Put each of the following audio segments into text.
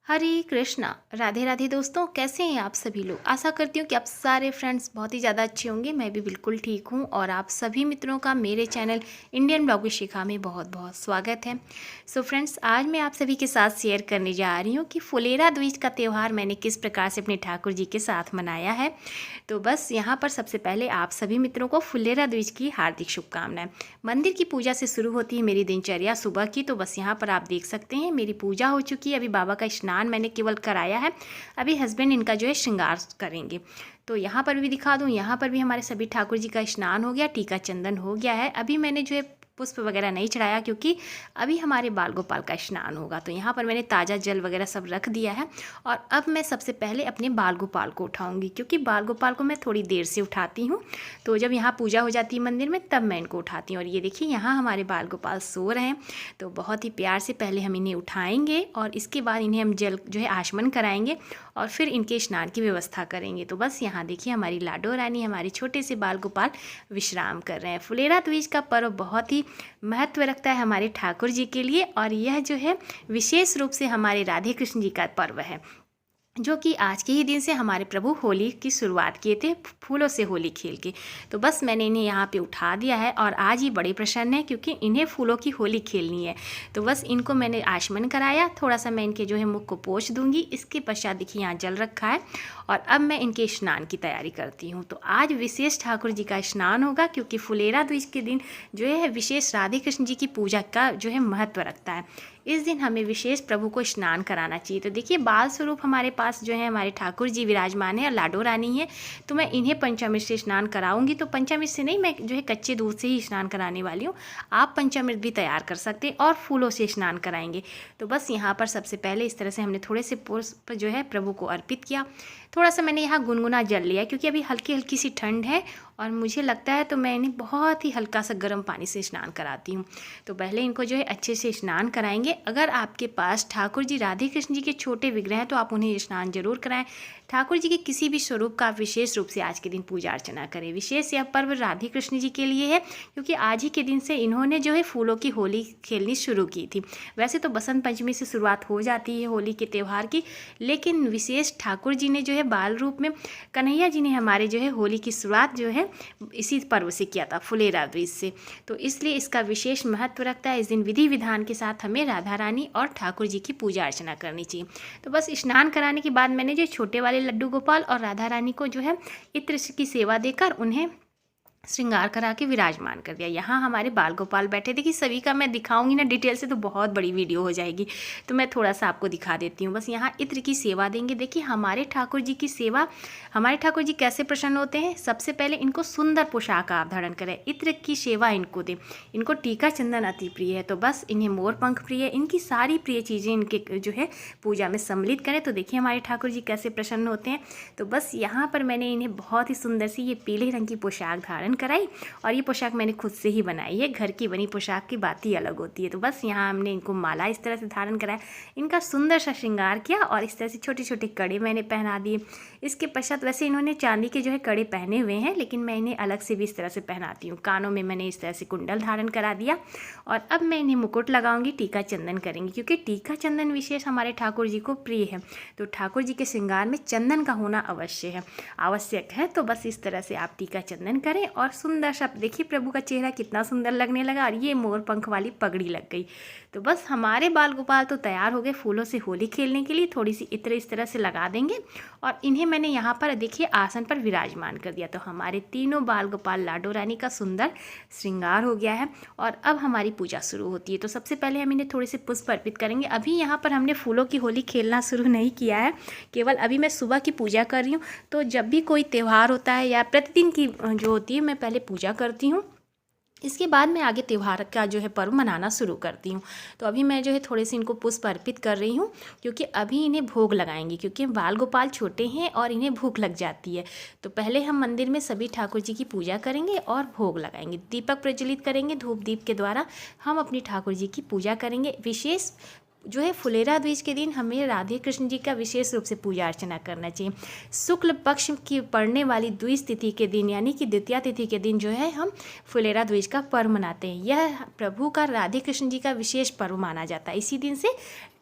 हरे कृष्णा। राधे राधे दोस्तों, कैसे हैं आप सभी लोग। आशा करती हूँ कि आप सारे फ्रेंड्स बहुत ही ज़्यादा अच्छे होंगे। मैं भी बिल्कुल ठीक हूँ और आप सभी मित्रों का मेरे चैनल इंडियन ब्लॉग विद शिखा में बहुत बहुत स्वागत है। सो फ्रेंड्स, आज मैं आप सभी के साथ शेयर करने जा रही हूँ कि फुलेरा द्विज का त्यौहार मैंने किस प्रकार से अपने ठाकुर जी के साथ मनाया है। तो बस यहाँ पर सबसे पहले आप सभी मित्रों को फुलेरा द्विज की हार्दिक शुभकामनाएं। मंदिर की पूजा से शुरू होती है मेरी दिनचर्या सुबह की। तो बस यहाँ पर आप देख सकते हैं मेरी पूजा हो चुकी है। अभी बाबा का स्नान मैंने केवल कराया है। अभी हस्बैंड इनका जो है श्रृंगार करेंगे। तो यहाँ पर भी दिखा दूँ, यहाँ पर भी हमारे सभी ठाकुर जी का स्नान हो गया, टीका चंदन हो गया है। अभी मैंने जो है पुष्प वगैरह नहीं चढ़ाया क्योंकि अभी हमारे बाल गोपाल का स्नान होगा। तो यहाँ पर मैंने ताज़ा जल वगैरह सब रख दिया है। और अब मैं सबसे पहले अपने बाल गोपाल को उठाऊंगी क्योंकि बाल गोपाल को मैं थोड़ी देर से उठाती हूँ। तो जब यहाँ पूजा हो जाती है मंदिर में तब मैं इनको उठाती हूँ। और ये देखिए यहाँ हमारे बाल गोपाल सो रहे हैं। तो बहुत ही प्यार से पहले हम इन्हें उठाएंगे और इसके बाद इन्हें हम जल जो है आचमन कराएंगे और फिर इनके स्नान की व्यवस्था करेंगे। तो बस यहाँ देखिए हमारी लाडो रानी, हमारे छोटे से बाल गोपाल विश्राम कर रहे हैं। फुलेरा तीज का पर्व बहुत ही महत्व रखता है हमारे ठाकुर जी के लिए और यह जो है विशेष रूप से हमारे राधे कृष्ण जी का पर्व है, जो कि आज के ही दिन से हमारे प्रभु होली की शुरुआत किए थे फूलों से होली खेल के। तो बस मैंने इन्हें यहाँ पे उठा दिया है और आज ये बड़े प्रसन्न है क्योंकि इन्हें फूलों की होली खेलनी है। तो बस इनको मैंने आचमन कराया, थोड़ा सा मैं इनके जो है मुख को पोंछ दूंगी। इसके पश्चात देखिए यहाँ जल रखा है और अब मैं इनके स्नान की तैयारी करती हूँ। तो आज विशेष ठाकुर जी का स्नान होगा क्योंकि फुलेरा द्विज के दिन जो है विशेष राधे कृष्ण जी की पूजा का जो है महत्व रखता है। इस दिन हमें विशेष प्रभु को स्नान कराना चाहिए। तो देखिए बाल स्वरूप हमारे पास जो है हमारे ठाकुर जी विराजमान है और लाडो रानी है। तो मैं इन्हें पंचामृत से स्नान कराऊंगी। तो पंचामृत से नहीं, मैं जो है कच्चे दूध से ही स्नान कराने वाली हूँ। आप पंचामृत भी तैयार कर सकते हैं और फूलों से स्नान कराएंगे। तो बस यहाँ पर सबसे पहले इस तरह से हमने थोड़े से पुष्प जो है प्रभु को अर्पित किया। थोड़ा सा मैंने यहाँ गुनगुना जल लिया क्योंकि अभी हल्की हल्की सी ठंड है और मुझे लगता है तो मैं इन्हें बहुत ही हल्का सा गर्म पानी से स्नान कराती हूँ। तो पहले इनको जो है अच्छे से स्नान कराएंगे। अगर आपके पास ठाकुर जी राधे कृष्ण जी के छोटे विग्रह हैं तो आप उन्हें स्नान जरूर कराएं। ठाकुर जी के किसी भी स्वरूप का आप विशेष रूप से आज के दिन पूजा अर्चना करें। विशेष यह पर्व राधे कृष्ण जी के लिए है क्योंकि आज ही के दिन से इन्होंने जो है फूलों की होली खेलनी शुरू की थी। वैसे तो बसंत पंचमी से शुरुआत हो जाती है होली के त्यौहार की, लेकिन विशेष ठाकुर जी ने जो है बाल रूप में कन्हैया जी ने हमारे जो है होली की शुरुआत जो है इसी पर्व से किया था, फुलेरा द्विज से। तो इसलिए इसका विशेष महत्व रखता है। इस दिन विधि विधान के साथ हमें राधा रानी और ठाकुर जी की पूजा अर्चना करनी चाहिए। तो बस स्नान कराने के बाद मैंने जो छोटे वाले लड्डू गोपाल और राधा रानी को जो है इत्र की सेवा देकर उन्हें श्रृंगार करा के विराजमान कर दिया। यहाँ हमारे बाल गोपाल बैठे। देखिए सभी का मैं दिखाऊंगी ना डिटेल से तो बहुत बड़ी वीडियो हो जाएगी, तो मैं थोड़ा सा आपको दिखा देती हूँ। बस यहाँ इत्र की सेवा देंगे। देखिए हमारे ठाकुर जी की सेवा, हमारे ठाकुर जी कैसे प्रसन्न होते हैं। सबसे पहले इनको सुंदर पोशाक आप धारण करें, इत्र की सेवा इनको दें। इनको टीका चंदन अति प्रिय है तो बस इन्हें मोर पंख प्रिय है। इनकी सारी प्रिय चीज़ें इनके जो है पूजा में सम्मिलित करें। तो देखिए हमारे ठाकुर जी कैसे प्रसन्न होते हैं। तो बस यहाँ पर मैंने इन्हें बहुत ही सुंदर सी ये पीले रंग की पोशाक धारण कराई और ये पोशाक मैंने खुद से ही बनाई है। घर की बनी पोशाक की बात ही अलग होती है। तो बस यहाँ हमने इनको माला इस तरह से धारण कराया, इनका सुंदर सा श्रृंगार किया और इस तरह से छोटे छोटे कड़े मैंने पहना दिए। इसके पश्चात वैसे इन्होंने चांदी के जो है कड़े पहने हुए हैं, लेकिन मैं इन्हें अलग से भी इस तरह से पहनाती हूँ। कानों में मैंने इस तरह से कुंडल धारण करा दिया और अब मैं इन्हें मुकुट लगाऊंगी, टीका चंदन करेंगे क्योंकि टीका चंदन विशेष हमारे ठाकुर जी को प्रिय है। तो ठाकुर जी के श्रृंगार में चंदन का होना आवश्यक है। तो बस इस तरह से आप टीका चंदन करें और सुंदर सा देखिए प्रभु का चेहरा कितना सुंदर लगने लगा और ये मोर पंख वाली पगड़ी लग गई। तो बस हमारे बाल गोपाल तो तैयार हो गए फूलों से होली खेलने के लिए। थोड़ी सी इत्र इस तरह से लगा देंगे और इन्हें मैंने यहाँ पर देखिए आसन पर विराजमान कर दिया। तो हमारे तीनों बाल गोपाल लाडो रानी का सुंदर श्रृंगार हो गया है और अब हमारी पूजा शुरू होती है। तो सबसे पहले हम इन्हें थोड़े से पुष्प अर्पित करेंगे। अभी यहाँ पर हमने फूलों की होली खेलना शुरू नहीं किया है, केवल अभी मैं सुबह की पूजा कर रही हूँ। तो जब भी कोई त्यौहार होता है या प्रतिदिन की जो होती है मैं पहले पूजा करती हूँ, इसके बाद मैं आगे त्यौहार का जो है पर्व मनाना शुरू करती हूँ। तो अभी मैं जो है थोड़े से इनको पुष्प अर्पित कर रही हूँ क्योंकि अभी इन्हें भोग लगाएंगे क्योंकि बाल गोपाल छोटे हैं और इन्हें भूख लग जाती है। तो पहले हम मंदिर में सभी ठाकुर जी की पूजा करेंगे और भोग लगाएंगे, दीपक प्रज्वलित करेंगे। धूप दीप के द्वारा हम अपने ठाकुर जी की पूजा करेंगे। विशेष जो है फुलेरा द्विज के दिन हमें राधे कृष्ण जी का विशेष रूप से पूजा अर्चना करना चाहिए। शुक्ल पक्ष की पड़ने वाली द्विज तिथि के दिन यानी कि द्वितीया तिथि के दिन जो है हम फुलेरा द्विज का पर्व मनाते हैं। यह प्रभु का राधे कृष्ण जी का विशेष पर्व माना जाता है। इसी दिन से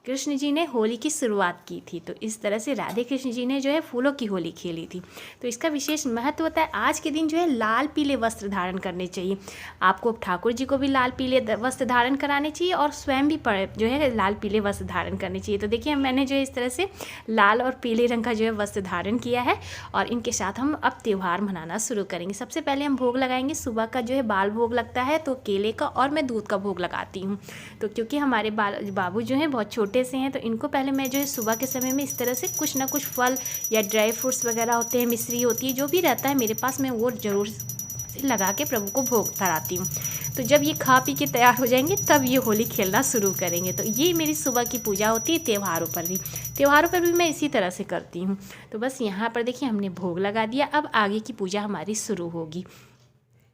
कृष्ण जी ने होली की शुरुआत की थी। तो इस तरह से राधे कृष्ण जी ने जो है फूलों की होली खेली थी। तो इसका विशेष महत्व होता है। आज के दिन जो है लाल पीले वस्त्र धारण करने चाहिए। आपको ठाकुर जी को भी लाल पीले वस्त्र धारण कराने चाहिए और स्वयं भी जो है लाल पीले वस्त्र धारण करने चाहिए। तो देखिए मैंने जो है इस तरह से लाल और पीले रंग का जो है वस्त्र धारण किया है और इनके साथ हम अब त्यौहार मनाना शुरू करेंगे। सबसे पहले हम भोग लगाएंगे। सुबह का जो है बाल भोग लगता है तो केले का, और मैं दूध का भोग लगाती हूँ। तो क्योंकि हमारे बाबू जो हैं बहुत छोटे से हैं, तो इनको पहले मैं जो है सुबह के समय में इस तरह से कुछ ना कुछ फल या ड्राई फ्रूट्स वगैरह होते हैं, मिश्री होती है, जो भी रहता है मेरे पास, मैं वो ज़रूर लगा के प्रभु को भोग धराती हूँ। तो जब ये खा पी के तैयार हो जाएंगे तब ये होली खेलना शुरू करेंगे। तो ये मेरी सुबह की पूजा होती है। त्योहारों पर भी मैं इसी तरह से करती हूँ। तो बस यहाँ पर देखिए हमने भोग लगा दिया। अब आगे की पूजा हमारी शुरू होगी।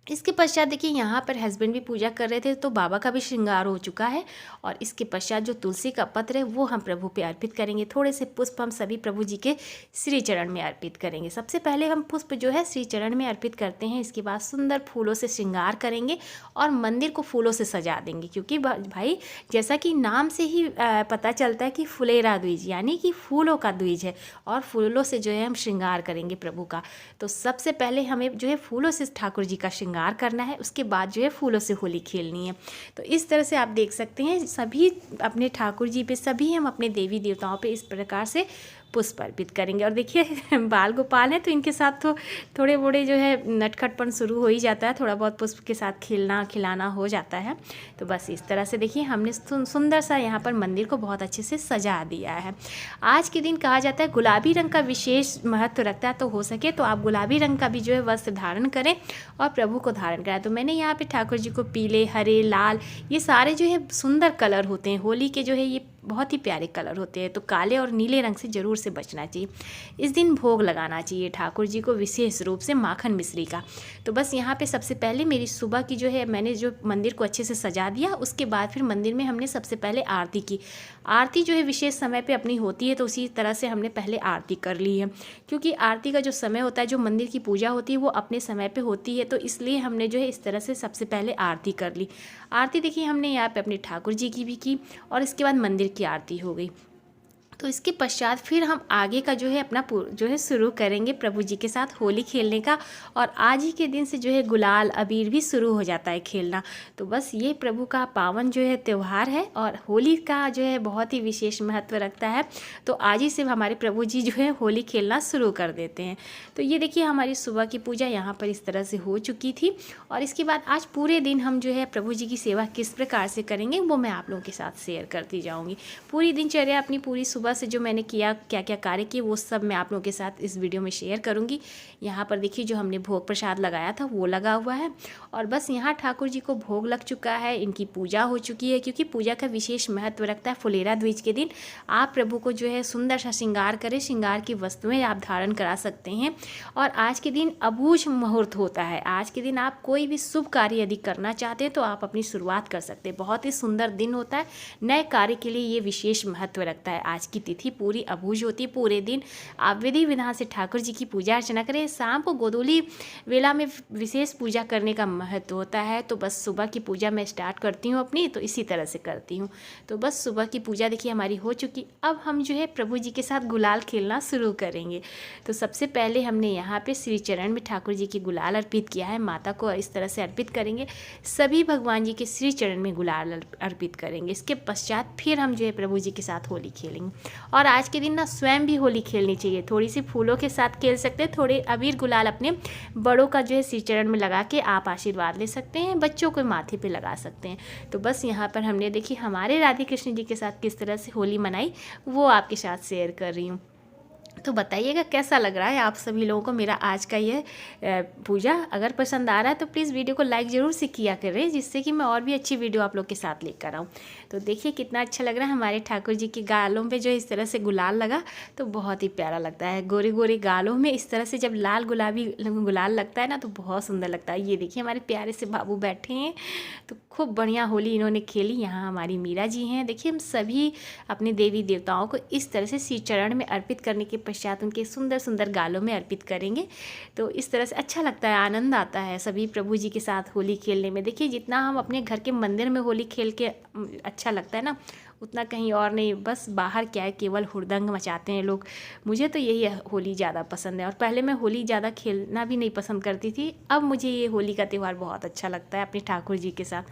इसके पश्चात देखिए यहाँ पर हस्बैंड भी पूजा कर रहे थे, तो बाबा का भी श्रृंगार हो चुका है। और इसके पश्चात जो तुलसी का पत्र है वो हम प्रभु पे अर्पित करेंगे। थोड़े से पुष्प हम सभी प्रभु जी के श्री चरण में अर्पित करेंगे। सबसे पहले हम पुष्प जो है श्री चरण में अर्पित करते हैं। इसके बाद सुंदर फूलों से श्रृंगार करेंगे और मंदिर को फूलों से सजा देंगे। क्योंकि भाई जैसा कि नाम से ही पता चलता है कि फुलेरा द्विज, यानी कि फूलों का द्विज है, और फूलों से जो है हम श्रृंगार करेंगे प्रभु का। तो सबसे पहले हमें जो है फूलों से ठाकुर जी का श्रृंगार करना है, उसके बाद जो है फूलों से होली खेलनी है। तो इस तरह से आप देख सकते हैं सभी अपने ठाकुर जी पे, सभी हम अपने देवी देवताओं पे इस प्रकार से पुष्प अर्पित करेंगे। और देखिए बाल गोपाल हैं तो इनके साथ तो थोड़े बोड़े जो है नटखटपन शुरू हो ही जाता है, थोड़ा बहुत पुष्प के साथ खेलना खिलाना हो जाता है। तो बस इस तरह से देखिए हमने सुंदर सा यहाँ पर मंदिर को बहुत अच्छे से सजा दिया है। आज के दिन कहा जाता है गुलाबी रंग का विशेष महत्व रखता है, तो हो सके तो आप गुलाबी रंग का भी जो है वस्त्र धारण करें और प्रभु को धारण कराएं। तो मैंने यहाँ पे ठाकुर जी को पीले, हरे, लाल, ये सारे जो है सुंदर कलर होते हैं होली के, जो है ये बहुत ही प्यारे कलर होते हैं। तो काले और नीले रंग से ज़रूर से बचना चाहिए। इस दिन भोग लगाना चाहिए ठाकुर जी को विशेष रूप से माखन मिश्री का। तो बस यहाँ पे सबसे पहले मेरी सुबह की जो है मैंने जो मंदिर को अच्छे से सजा दिया, उसके बाद फिर मंदिर में हमने सबसे पहले आरती की। आरती जो है विशेष समय पे अपनी होती है, तो उसी तरह से हमने पहले आरती कर ली है। क्योंकि आरती का जो समय होता है, जो मंदिर की पूजा होती है, वो अपने समय पे होती है, तो इसलिए हमने जो है इस तरह से सबसे पहले आरती कर ली। आरती देखिए हमने यहाँ पे अपने ठाकुर जी की भी की और इसके बाद मंदिर की आरती हो गई। तो इसके पश्चात फिर हम आगे का जो है अपना जो है शुरू करेंगे प्रभु जी के साथ होली खेलने का। और आज ही के दिन से जो है गुलाल अबीर भी शुरू हो जाता है खेलना। तो बस ये प्रभु का पावन जो है त्यौहार है और होली का जो है बहुत ही विशेष महत्व रखता है। तो आज ही से हमारे प्रभु जी जो है होली खेलना शुरू कर देते हैं। तो ये देखिए हमारी सुबह की पूजा यहाँ पर इस तरह से हो चुकी थी। और इसके बाद आज पूरे दिन हम जो है प्रभु जी की सेवा किस प्रकार से करेंगे वो मैं आप लोगों के साथ शेयर करती जाऊँगी। पूरी दिनचर्या अपनी पूरी सुबह से जो मैंने किया, क्या क्या कार्य किए, वो सब मैं आप लोगों के साथ इस वीडियो में शेयर करूंगी। यहाँ पर देखिए जो हमने भोग प्रसाद लगाया था वो लगा हुआ है। और बस यहाँ ठाकुर जी को भोग लग चुका है, इनकी पूजा हो चुकी है। क्योंकि पूजा का विशेष महत्व रखता है। फुलेरा द्विज के दिन आप प्रभु को जो है सुंदर सा श्रृंगार करें, श्रृंगार की वस्तुएं आप धारण करा सकते हैं। और आज के दिन अबूझ मुहूर्त होता है। आज के दिन आप कोई भी शुभ कार्य यदि करना चाहते हैं तो आप अपनी शुरुआत कर सकते हैं। बहुत ही सुंदर दिन होता है, नए कार्य के लिए ये विशेष महत्व रखता है। आज की तिथि पूरी अबूझ होती है। पूरे दिन आप विधि विधान से ठाकुर जी की पूजा अर्चना करें। शाम को गोधूली वेला में विशेष पूजा करने का महत्व होता है। तो बस सुबह की पूजा मैं स्टार्ट करती हूँ अपनी, तो इसी तरह से करती हूँ। तो बस सुबह की पूजा देखिए हमारी हो चुकी। अब हम जो है प्रभु जी के साथ गुलाल खेलना शुरू करेंगे। तो सबसे पहले हमने यहाँ पे श्री चरण में ठाकुर जी की गुलाल अर्पित किया है। माता को इस तरह से अर्पित करेंगे। सभी भगवान जी के श्री चरण में गुलाल अर्पित करेंगे। इसके पश्चात फिर हम जो है प्रभु जी के साथ होली खेलेंगे। और आज के दिन ना स्वयं भी होली खेलनी चाहिए। थोड़ी सी फूलों के साथ खेल सकते हैं, थोड़े अबीर गुलाल अपने बड़ों का जो है श्री चरण में लगा के आप आशीर्वाद ले सकते हैं, बच्चों को माथे पे लगा सकते हैं। तो बस यहाँ पर हमने देखिए हमारे राधे कृष्ण जी के साथ किस तरह से होली मनाई वो आपके साथ शेयर कर रही हूँ। तो बताइएगा कैसा लग रहा है आप सभी लोगों को मेरा आज का ये पूजा। अगर पसंद आ रहा है तो प्लीज़ वीडियो को लाइक ज़रूर से किया करें, जिससे कि मैं और भी अच्छी वीडियो आप लोग के साथ लेकर आऊँ। तो देखिए कितना अच्छा लग रहा है। हमारे ठाकुर जी के गालों पे जो इस तरह से गुलाल लगा तो बहुत ही प्यारा लगता है। गोरे गोरे गालों में इस तरह से जब लाल गुलाबी गुलाल लगता है ना तो बहुत सुंदर लगता है। ये देखिए हमारे प्यारे से बाबू बैठे हैं, तो खूब बढ़िया होली इन्होंने खेली। यहाँ हमारी मीरा जी हैं। देखिए हम सभी अपने देवी देवताओं को इस तरह से श्री चरण में अर्पित करने के पश्चात उनके सुंदर सुंदर गालों में अर्पित करेंगे। तो इस तरह से अच्छा लगता है, आनंद आता है सभी प्रभु जी के साथ होली खेलने में। देखिए जितना हम अपने घर के मंदिर में होली खेल के अच्छा लगता है ना, उतना कहीं और नहीं। बस बाहर क्या है, केवल हुड़दंग मचाते हैं लोग। मुझे तो यही होली ज़्यादा पसंद है, और पहले मैं होली ज़्यादा खेलना भी नहीं पसंद करती थी। अब मुझे ये होली का त्यौहार बहुत अच्छा लगता है अपने ठाकुर जी के साथ।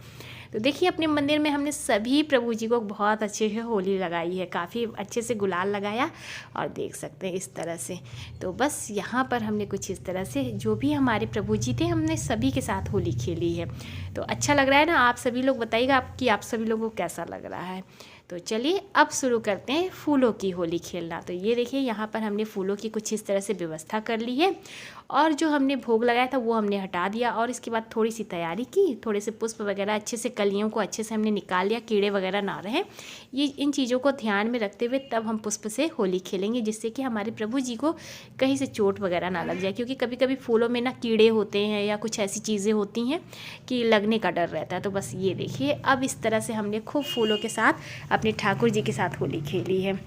तो देखिए अपने मंदिर में हमने सभी प्रभु जी को बहुत अच्छे से होली लगाई है, काफ़ी अच्छे से गुलाल लगाया, और देख सकते हैं इस तरह से। तो बस यहाँ पर हमने कुछ इस तरह से जो भी हमारे प्रभु जी थे, हमने सभी के साथ होली खेली है। तो अच्छा लग रहा है ना? आप सभी लोग बताइएगा कि आप सभी लोगों को कैसा लग रहा है। तो चलिए अब शुरू करते हैं फूलों की होली खेलना। तो ये देखिए यहाँ पर हमने फूलों की कुछ इस तरह से व्यवस्था कर ली है, और जो हमने भोग लगाया था वो हमने हटा दिया, और इसके बाद थोड़ी सी तैयारी की, थोड़े से पुष्प वगैरह अच्छे से, कलियों को अच्छे से हमने निकाल लिया, कीड़े वगैरह ना रहे। ये इन चीज़ों को ध्यान में रखते हुए तब हम पुष्प से होली खेलेंगे, जिससे कि हमारे प्रभु जी को कहीं से चोट वगैरह ना लग जाए, क्योंकि कभी कभी फूलों में ना कीड़े होते हैं या कुछ ऐसी चीज़ें होती हैं कि लगने का डर रहता है। तो बस ये देखिए अब इस तरह से हमने खूब फूलों के साथ अपने ठाकुर जी के साथ होली खेली है।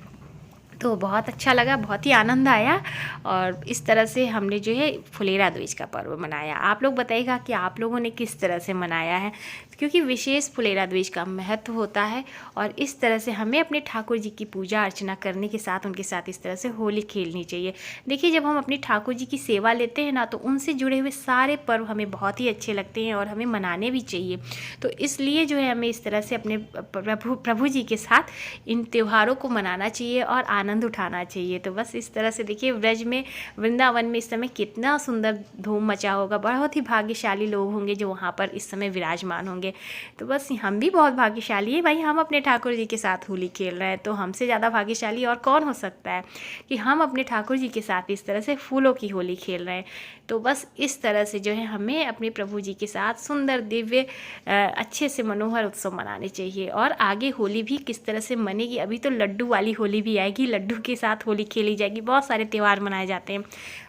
तो बहुत अच्छा लगा, बहुत ही आनंद आया, और इस तरह से हमने जो है फुलेरा द्विज का पर्व मनाया। आप लोग बताइएगा कि आप लोगों ने किस तरह से मनाया है, क्योंकि विशेष फुलेरा द्विज का महत्व होता है, और इस तरह से हमें अपने ठाकुर जी की पूजा अर्चना करने के साथ उनके साथ इस तरह से होली खेलनी चाहिए। देखिए जब हम अपने ठाकुर जी की सेवा लेते हैं ना, तो उनसे जुड़े हुए सारे पर्व हमें बहुत ही अच्छे लगते हैं, और हमें मनाने भी चाहिए। तो इसलिए जो है हमें इस तरह से अपने प्रभु जी के साथ इन त्योहारों को मनाना चाहिए और आनंद उठाना चाहिए। तो बस इस तरह से देखिए ब्रज में, वृंदावन में इस समय कितना सुंदर धूम मचा होगा। बहुत ही भाग्यशाली लोग होंगे जो वहाँ पर इस समय विराजमान होंगे। तो बस हम भी बहुत भाग्यशाली हैं भाई, हम अपने ठाकुर जी के साथ होली खेल रहे हैं। तो हमसे ज़्यादा भाग्यशाली और कौन हो सकता है कि हम अपने ठाकुर जी के साथ इस तरह से फूलों की होली खेल रहे हैं। तो बस इस तरह से जो है हमें अपने प्रभु जी के साथ सुंदर दिव्य अच्छे से मनोहर उत्सव मनाने चाहिए। और आगे होली भी किस तरह से मनेगी, अभी तो लड्डू वाली होली भी आएगी, लड्डू के साथ होली खेली जाएगी। बहुत सारे त्यौहार मनाए जाते हैं,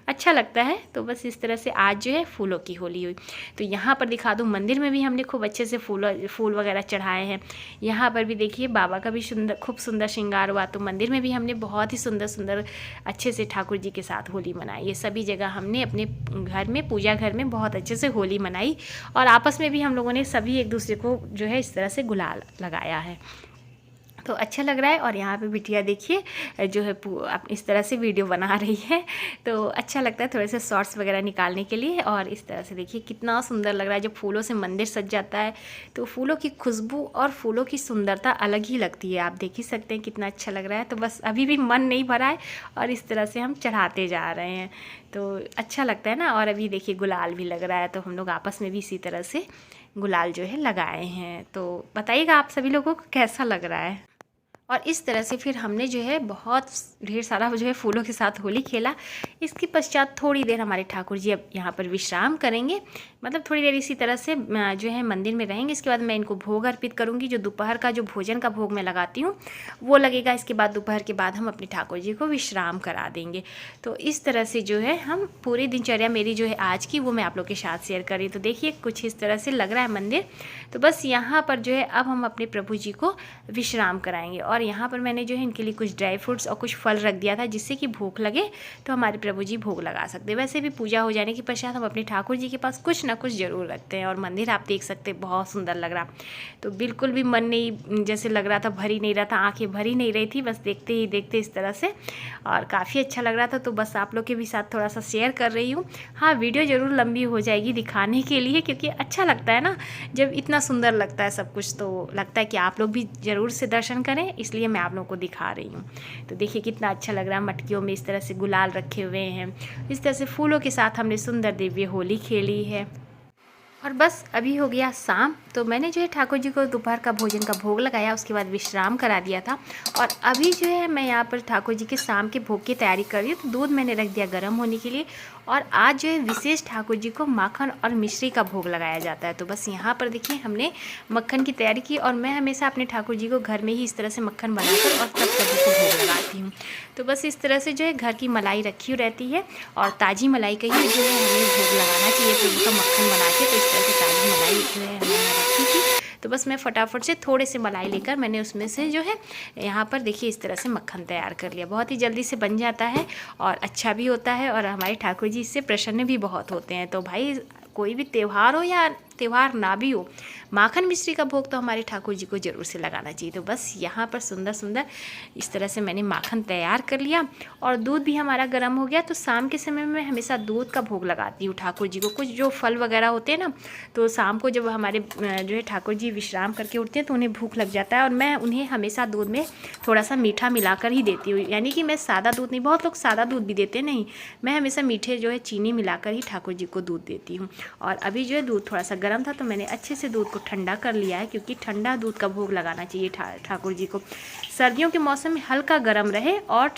अच्छा लगता है। तो बस इस तरह से आज जो है फूलों की होली हुई। तो यहाँ पर दिखा दूँ, मंदिर में भी हमने खूब अच्छे से फूल वगैरह चढ़ाए हैं। यहाँ पर भी देखिए बाबा का भी खूब सुंदर श्रृंगार हुआ। तो मंदिर में भी हमने बहुत ही सुंदर सुंदर अच्छे से ठाकुर जी के साथ होली मनाई। ये सभी जगह हमने अपने घर में, पूजा घर में बहुत अच्छे से होली मनाई, और आपस में भी हम लोगों ने सभी एक दूसरे को जो है इस तरह से गुलाल लगाया है। तो अच्छा लग रहा है। और यहाँ पे बिटिया देखिए जो है इस तरह से वीडियो बना रही है, तो अच्छा लगता है थोड़े से शॉर्ट्स वगैरह निकालने के लिए। और इस तरह से देखिए कितना सुंदर लग रहा है जब फूलों से मंदिर सज जाता है। तो फूलों की खुशबू और फूलों की सुंदरता अलग ही लगती है, आप देख ही सकते हैं कितना अच्छा लग रहा है। तो बस अभी भी मन नहीं भरा है, और इस तरह से हम चढ़ाते जा रहे हैं, तो अच्छा लगता है ना। और अभी देखिए गुलाल भी लग रहा है, तो हम लोग आपस में भी इसी तरह से गुलाल जो है लगाए हैं। तो बताइएगा आप सभी लोगों को कैसा लग रहा है। और इस तरह से फिर हमने जो है बहुत ढेर सारा जो है फूलों के साथ होली खेला। इसके पश्चात थोड़ी देर हमारे ठाकुर जी अब यहाँ पर विश्राम करेंगे, मतलब थोड़ी देर इसी तरह से जो है मंदिर में रहेंगे। इसके बाद मैं इनको भोग अर्पित करूँगी, जो दोपहर का जो भोजन का भोग मैं लगाती हूँ वो लगेगा। इसके बाद दोपहर के बाद हम अपने ठाकुर जी को विश्राम करा देंगे। तो इस तरह से जो है हम पूरी दिनचर्या मेरी जो है आज की वो मैं आप लोग के साथ शेयर करी। तो देखिए कुछ इस तरह से लग रहा है मंदिर। तो बस यहाँ पर जो है अब हम अपने प्रभु जी को विश्राम कराएंगे। और यहाँ पर मैंने जो है इनके लिए कुछ ड्राई फ्रूट्स और कुछ फल रख दिया था, जिससे कि भूख लगे तो हमारे प्रभु जी भोग लगा सकते हैं। वैसे भी पूजा हो जाने के पश्चात हम अपने ठाकुर जी के पास कुछ ना कुछ ज़रूर रखते हैं। और मंदिर आप देख सकते हैं बहुत सुंदर लग रहा, तो बिल्कुल भी मन नहीं जैसे लग रहा था, भरी नहीं रहा था, आंखें भरी नहीं रही थी, बस देखते ही देखते इस तरह से, और काफ़ी अच्छा लग रहा था। तो बस आप लोग के भी साथ थोड़ा सा शेयर कर रही हूँ। हाँ, वीडियो ज़रूर लंबी हो जाएगी दिखाने के लिए, क्योंकि अच्छा लगता है ना जब इतना सुंदर लगता है सब कुछ, तो लगता है कि आप लोग भी ज़रूर से दर्शन करें, इसलिए मैं आप लोगों को दिखा रही हूँ। तो देखिए कितना अच्छा लग रहा है, मटकियों में इस तरह से गुलाल रखे हुए हैं, इस तरह से फूलों के साथ हमने सुंदर दिव्य होली खेली है। और बस अभी हो गया शाम, तो मैंने जो है ठाकुर जी को दोपहर का भोजन का भोग लगाया, उसके बाद विश्राम करा दिया था। और अभी जो है मैं यहाँ पर ठाकुर जी के शाम के भोग की तैयारी कर रही हूँ। तो दूध मैंने रख दिया गर्म होने के लिए, और आज जो है विशेष ठाकुर जी को माखन और मिश्री का भोग लगाया जाता है। तो बस यहाँ पर देखिए हमने मक्खन की तैयारी की, और मैं हमेशा अपने ठाकुर जी को घर में ही इस तरह से मक्खन बनाकर और तब सभी को भोग लगाती हूँ। तो बस इस तरह से जो है घर की मलाई रखी रहती है, और ताज़ी मलाई का ही जो है हमें भोग लगाना चाहिए। तो उसका मक्खन बना के, तो इस तरह से ताज़ी मलाई जो है हमने रखी थी। तो बस मैं फटाफट से थोड़े से मलाई लेकर मैंने उसमें से जो है यहाँ पर देखिए इस तरह से मक्खन तैयार कर लिया। बहुत ही जल्दी से बन जाता है और अच्छा भी होता है और हमारे ठाकुर जी इससे प्रसन्न भी बहुत होते हैं। तो भाई कोई भी त्यौहार हो या त्यौहार ना भी हो, माखन मिश्री का भोग तो हमारे ठाकुर जी को ज़रूर से लगाना चाहिए। तो बस यहाँ पर सुंदर सुंदर इस तरह से मैंने माखन तैयार कर लिया और दूध भी हमारा गर्म हो गया। तो शाम के समय में हमेशा दूध का भोग लगाती हूँ ठाकुर जी को। कुछ जो फल वगैरह होते हैं ना, तो शाम को जब हमारे जो है ठाकुर जी विश्राम करके उठते हैं तो उन्हें भूख लग जाता है और मैं उन्हें हमेशा दूध में थोड़ा सा मीठा मिलाकर ही देती हूँ। यानी कि मैं सादा दूध नहीं, बहुत लोग सादा दूध भी देते नहीं, मैं हमेशा मीठे जो है चीनी मिलाकर ही ठाकुर जी को दूध देती हूँ। और अभी जो है दूध थोड़ा सा गर्म था तो मैंने अच्छे से दूध को ठंडा कर लिया है, क्योंकि ठंडा दूध का भोग लगाना चाहिए ठाकुर जी को। सर्दियों के मौसम में हल्का गर्म रहे और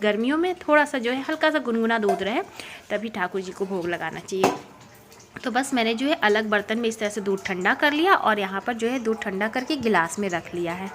गर्मियों में थोड़ा सा जो है हल्का सा गुनगुना दूध रहे, तभी ठाकुर जी को भोग लगाना चाहिए। तो बस मैंने जो है अलग बर्तन में इस तरह से दूध ठंडा कर लिया और यहाँ पर जो है दूध ठंडा करके गिलास में रख लिया है।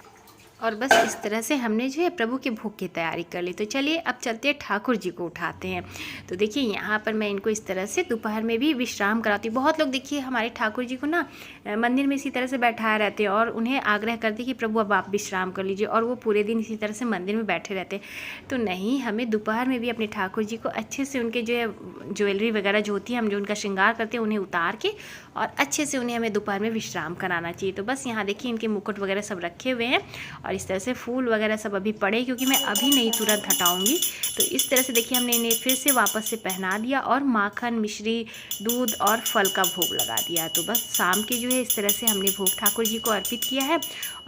और बस इस तरह से हमने जो है प्रभु के भोग की तैयारी कर ली। तो चलिए अब चलते हैं ठाकुर जी को उठाते हैं। तो देखिए यहाँ पर मैं इनको इस तरह से दोपहर में भी विश्राम कराती हूँ। बहुत लोग देखिए हमारे ठाकुर जी को ना मंदिर में इसी तरह से बैठाए रहते हैं और उन्हें आग्रह करते कि प्रभु अब आप विश्राम कर लीजिए, और वो पूरे दिन इसी तरह से मंदिर में बैठे रहते हैं। तो नहीं, हमें दोपहर में भी अपने ठाकुर जी को अच्छे से उनके जो है ज्वेलरी वगैरह जो होती है, हम जो उनका श्रृंगार करते हैं उन्हें उतार के और अच्छे से उन्हें हमें दोपहर में विश्राम कराना चाहिए। तो बस यहाँ देखिए इनके मुकुट वगैरह सब रखे हुए हैं और इस तरह से फूल वगैरह सब अभी पड़े, क्योंकि मैं अभी नहीं तुरंत हटाऊंगी। तो इस तरह से देखिए हमने इन्हें फिर से वापस से पहना दिया और माखन मिश्री दूध और फल का भोग लगा दिया। तो बस शाम के जो है इस तरह से हमने भोग ठाकुर जी को अर्पित किया है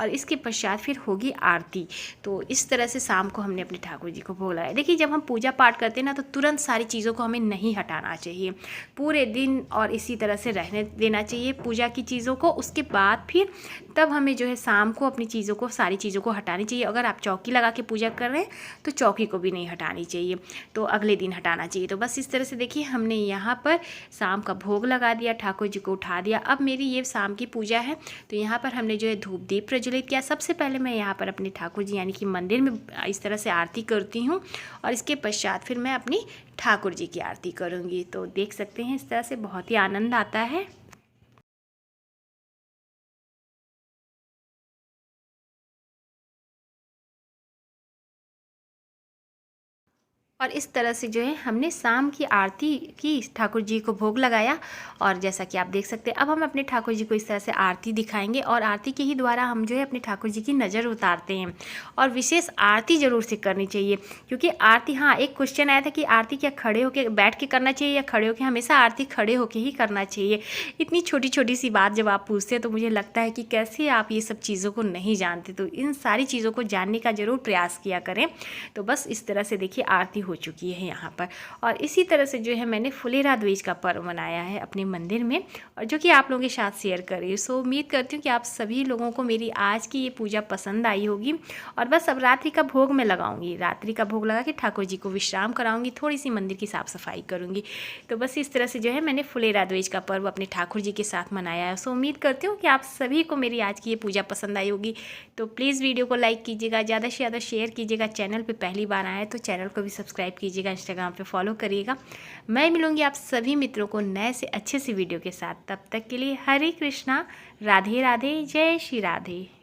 और इसके पश्चात फिर होगी आरती। तो इस तरह से शाम को हमने अपने ठाकुर जी को भोग लगाया। देखिए जब हम पूजा पाठ करते हैं ना, तो तुरंत सारी चीज़ों को हमें नहीं हटाना चाहिए, पूरे दिन और इसी तरह से रहने देना चाहिए पूजा की चीज़ों को। उसके बाद फिर तब हमें जो है शाम को अपनी चीज़ों को, सारी चीज़ों को हटानी चाहिए। अगर आप चौकी लगा के पूजा कर रहे हैं तो चौकी को भी नहीं हटानी चाहिए, तो अगले दिन हटाना चाहिए। तो बस इस तरह से देखिए हमने यहाँ पर शाम का भोग लगा दिया, ठाकुर जी को उठा दिया। अब मेरी ये शाम की पूजा है, तो यहाँ पर हमने जो है धूप दीप प्रज्वलित किया। सबसे पहले मैं यहाँ पर अपने ठाकुर जी यानी कि मंदिर में इस तरह से आरती करती हूँ और इसके पश्चात फिर मैं अपनी ठाकुर जी की आरती करूँगी। तो देख सकते हैं इस तरह से बहुत ही आनंद आता है। और इस तरह से जो है हमने शाम की आरती की, ठाकुर जी को भोग लगाया। और जैसा कि आप देख सकते हैं अब हम अपने ठाकुर जी को इस तरह से आरती दिखाएंगे और आरती के ही द्वारा हम जो है अपने ठाकुर जी की नज़र उतारते हैं। और विशेष आरती ज़रूर से करनी चाहिए, क्योंकि आरती, हाँ एक क्वेश्चन आया था कि आरती क्या खड़े होकर बैठ के करना चाहिए या खड़े होकर? हमेशा आरती खड़े होकर ही करना चाहिए। इतनी छोटी छोटी सी बात जब आप पूछते हैं तो मुझे लगता है कि कैसे आप ये सब चीज़ों को नहीं जानते। तो इन सारी चीज़ों को जानने का ज़रूर प्रयास किया करें। तो बस इस तरह से देखिए आरती हो चुकी है यहाँ पर। और इसी तरह से जो है मैंने फुलेरा द्विज का पर्व मनाया है अपने मंदिर में, और जो कि आप लोगों के साथ शेयर कर रही हूँ। सो उम्मीद करती हूँ कि आप सभी लोगों को मेरी आज की ये पूजा पसंद आई होगी। और बस अब रात्रि का भोग मैं लगाऊंगी, रात्रि का भोग लगा के ठाकुर जी को विश्राम कराऊंगी, थोड़ी सी मंदिर की साफ सफाई करूंगी। तो बस इस तरह से जो है मैंने फुलेरा द्विज का पर्व अपने ठाकुर जी के साथ मनाया है। सो उम्मीद करती हूँ कि आप सभी को मेरी आज की ये पूजा पसंद आई होगी। तो प्लीज़ वीडियो को लाइक कीजिएगा, ज़्यादा से ज़्यादा शेयर कीजिएगा। चैनल पर पहली बार आए तो चैनल को भी सब्सक्राइब कीजिएगा, इंस्टाग्राम पे फॉलो करिएगा। मैं मिलूंगी आप सभी मित्रों को नए से अच्छे से वीडियो के साथ। तब तक के लिए हरे कृष्णा, राधे राधे, जय श्री राधे।